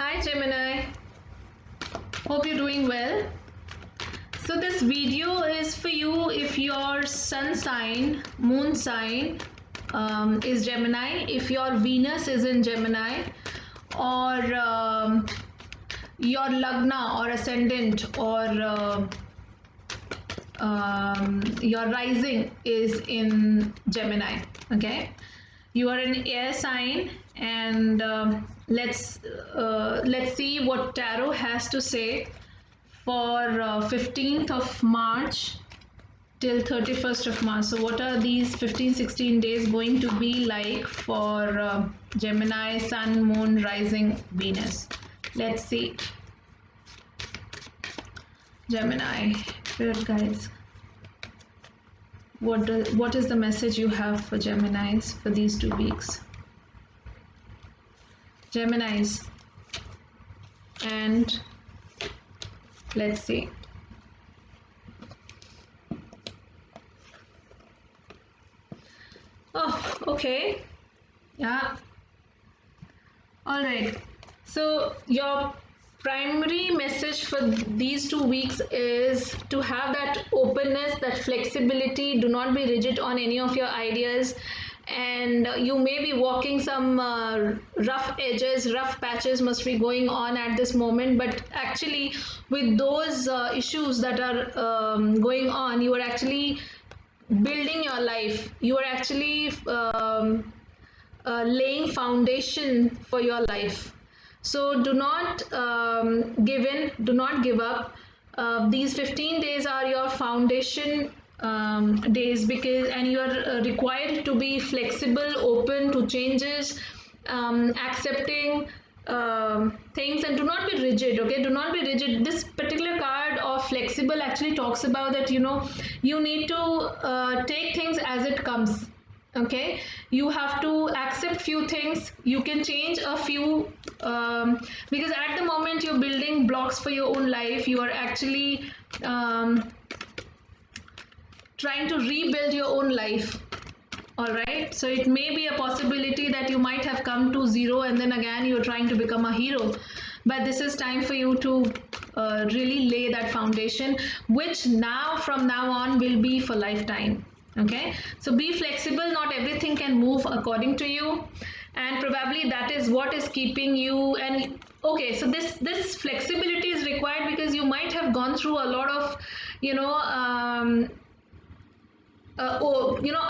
Hi Gemini, hope you're doing well. So this video is for you if your sun sign, moon sign is Gemini, if your Venus is in Gemini, or your Lagna or ascendant or your rising is in Gemini. Okay, you are an air sign, and let's see what tarot has to say for 15th of March till 31st of March. So what are these 15-16 days going to be like for Gemini, Sun, Moon, Rising, Venus? Let's see. Gemini, Spirit guides. What is the message you have for Geminis for these 2 weeks? Geminis, and let's see. Oh, okay. Yeah. All right. So your primary message for these 2 weeks is to have that openness, that flexibility. Do not be rigid on any of your ideas. And you may be walking some rough edges, rough patches must be going on at this moment. But actually, with those issues that are going on, you are actually building your life. You are actually laying foundation for your life. So do not give in, do not give up. These 15 days are your foundation days, because and you are required to be flexible, open to changes, accepting things, and do not be rigid. Okay, do not be rigid. This particular card of flexible actually talks about that, you need to take things as it comes. Okay, you have to accept few things, you can change a few, because at the moment you're building blocks for your own life. You are actually trying to rebuild your own life. All right, so it may be a possibility that you might have come to zero and then again you're trying to become a hero, but this is time for you to really lay that foundation, which now from now on will be for lifetime. Okay, so be flexible, not everything can move according to you, and probably that is what is keeping you. And okay, so this flexibility is required because you might have gone through a lot of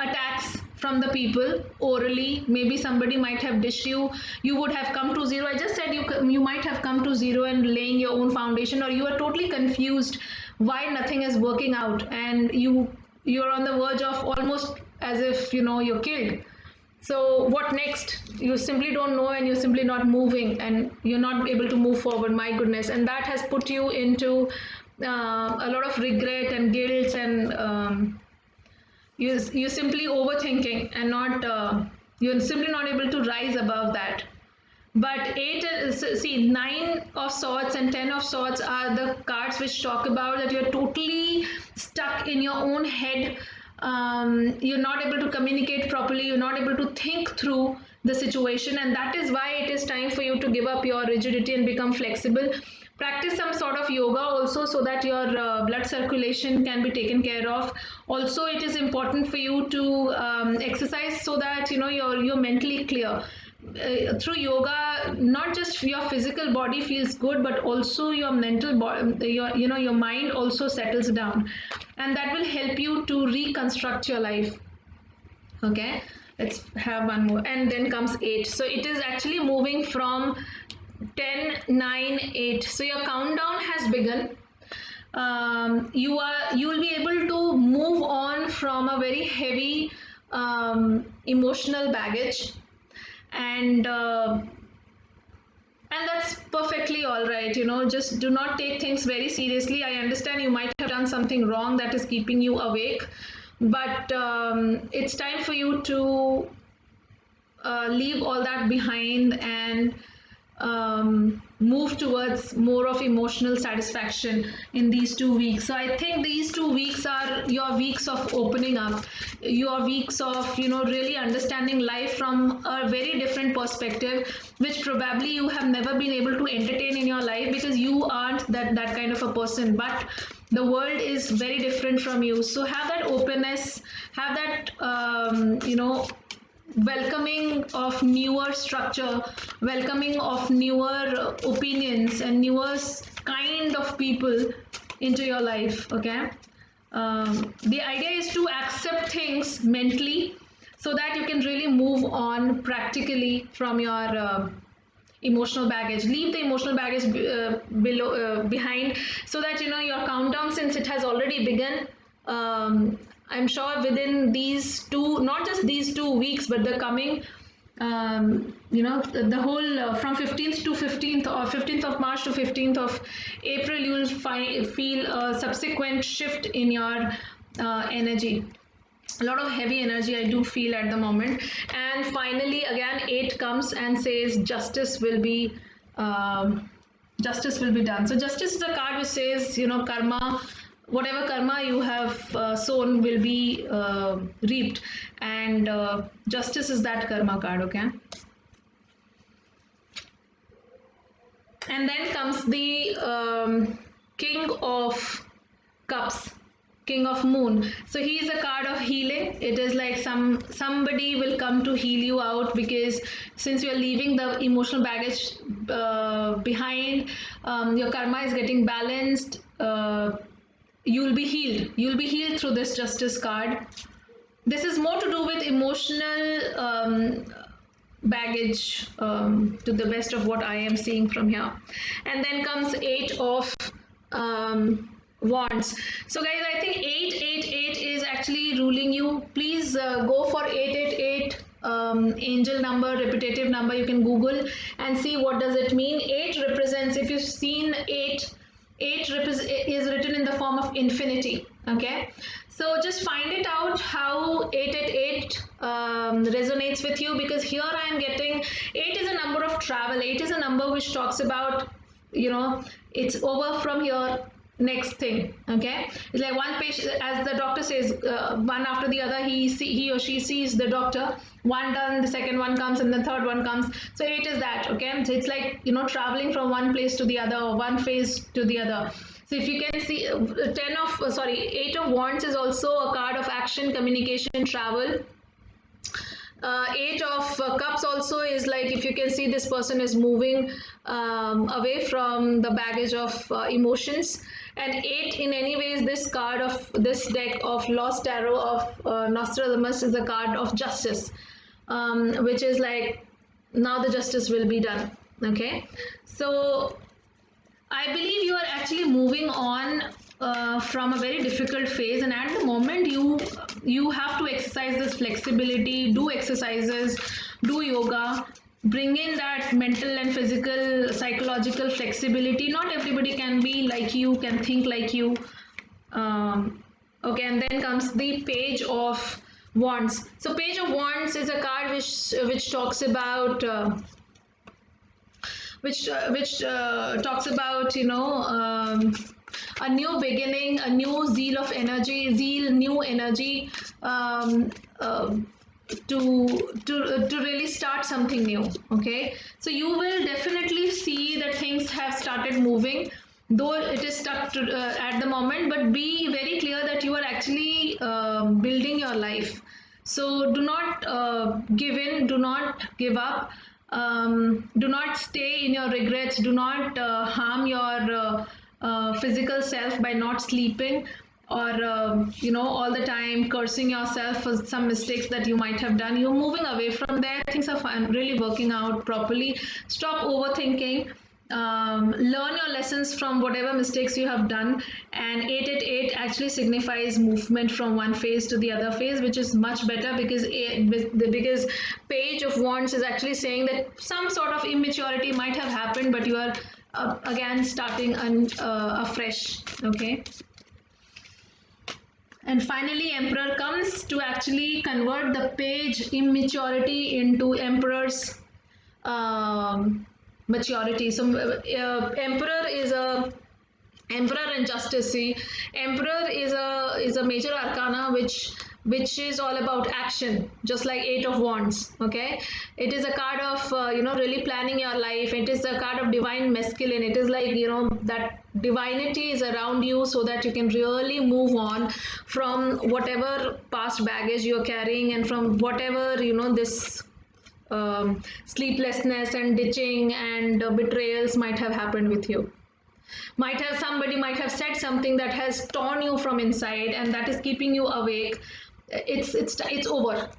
attacks from the people orally. Maybe somebody might have dished you, you would have come to zero. I just said you might have come to zero and laying your own foundation, or you are totally confused why nothing is working out, and you're on the verge of almost as if you're killed. So what next? You simply don't know, and you're simply not moving, and you're not able to move forward. My goodness, and that has put you into a lot of regret and guilt, and you're simply overthinking, and not you're simply not able to rise above that. But see, 9 of swords and 10 of swords are the cards which talk about that you're totally stuck in your own head. You're not able to communicate properly, you're not able to think through the situation, and that is why it is time for you to give up your rigidity and become flexible. Practice some sort of yoga also, so that your blood circulation can be taken care of. Also, it is important for you to exercise, so that you're mentally clear. Through yoga, not just your physical body feels good, but also your mental body, your mind also settles down, and that will help you to reconstruct your life. Okay, let's have one more, and then comes 8. So it is actually moving from 10, 9, 8. So your countdown has begun. You will be able to move on from a very heavy emotional baggage, and that's perfectly all right. Just do not take things very seriously. I understand you might have done something wrong that is keeping you awake, but it's time for you to leave all that behind, and move towards more of emotional satisfaction in these 2 weeks. So I think these 2 weeks are your weeks of opening up, your weeks of really understanding life from a very different perspective, which probably you have never been able to entertain in your life because you aren't that kind of a person. But the world is very different from you. So have that openness, have that welcoming of newer structure, welcoming of newer opinions and newer kind of people into your life. Okay, the idea is to accept things mentally so that you can really move on practically from your emotional baggage. Leave the emotional baggage behind, so that your countdown, since it has already begun. I'm sure within these two, not just these 2 weeks, but the coming, the whole from 15th to 15th, or 15th of March to 15th of April, you'll feel a subsequent shift in your energy. A lot of heavy energy I do feel at the moment. And finally, again, 8 comes and says justice will be justice will be done. So justice is a card which says, karma, whatever karma you have sown will be reaped, and justice is that karma card. Okay, and then comes the king of cups, king of moon. So he is a card of healing. It is like somebody will come to heal you out, because since you're leaving the emotional baggage behind, your karma is getting balanced. You'll be healed through this justice card. This is more to do with emotional baggage, to the best of what I am seeing from here. And then comes 8 of wands. So guys, I think 888 is actually ruling you. Please go for 888 angel number, repetitive number. You can Google and see what does it mean. 8 represents, if you've seen 8 is written in the form of infinity. Okay, so just find it out how 888 resonates with you, because here I am getting 8 is a number of travel. 8 is a number which talks about, it's over from here, next thing. Okay, it's like one patient, as the doctor says, one after the other, he or she sees the doctor, one done, the second one comes, and the third one comes. So 8 is that. Okay, so it's like traveling from one place to the other, or one phase to the other. So if you can see, 8 of wands is also a card of action, communication, travel. 8 of cups also is like, if you can see, this person is moving away from the baggage of emotions. And 8, in any ways, this card of this deck of Lost Tarot of Nostradamus is a card of justice, which is like, now the justice will be done. Okay, so I believe you are actually moving on from a very difficult phase, and at the moment you have to exercise this flexibility, do exercises, do yoga, bring in that mental and physical, psychological flexibility. Not everybody can be like you, can think like you. Okay, and then comes the Page of Wands. So Page of Wands is a card which talks about talks about a new beginning, a new new energy, to really start something new. Okay, so you will definitely see that things have started moving, though it is stuck at the moment. But be very clear that you are actually building your life. So do not give in, do not give up. Do not stay in your regrets. Do not harm your physical self by not sleeping, or all the time cursing yourself for some mistakes that you might have done. You're moving away from there. Things are fine, really working out properly. Stop overthinking. Learn your lessons from whatever mistakes you have done. And 888 actually signifies movement from one phase to the other phase, which is much better, because because Page of Wands is actually saying that some sort of immaturity might have happened, but you are again starting afresh. Okay, and finally Emperor comes to actually convert the page immaturity into Emperor's maturity. So emperor is a emperor and justice. See, emperor is a major arcana which is all about action, just like eight of wands. Okay, it is a card of really planning your life. It is a card of divine masculine. It is like that divinity is around you so that you can really move on from whatever past baggage you're carrying and from whatever this sleeplessness and ditching and betrayals might have happened with you. Somebody might have said something that has torn you from inside and that is keeping you awake. It's over.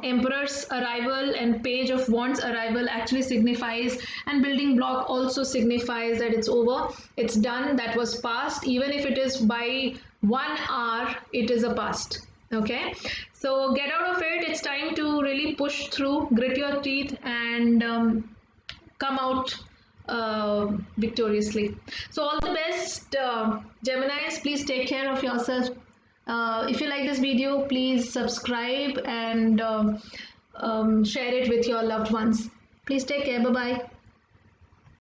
Emperor's arrival and page of wands arrival actually signifies, and building block also signifies that it's over, it's done, that was past. Even if it is by 1 hour, it is a past. Okay, so get out of it. It's time to really push through, grit your teeth, and come out victoriously. So all the best, Geminis. Please take care of yourself. If you like this video, please subscribe and share it with your loved ones. Please take care. Bye bye.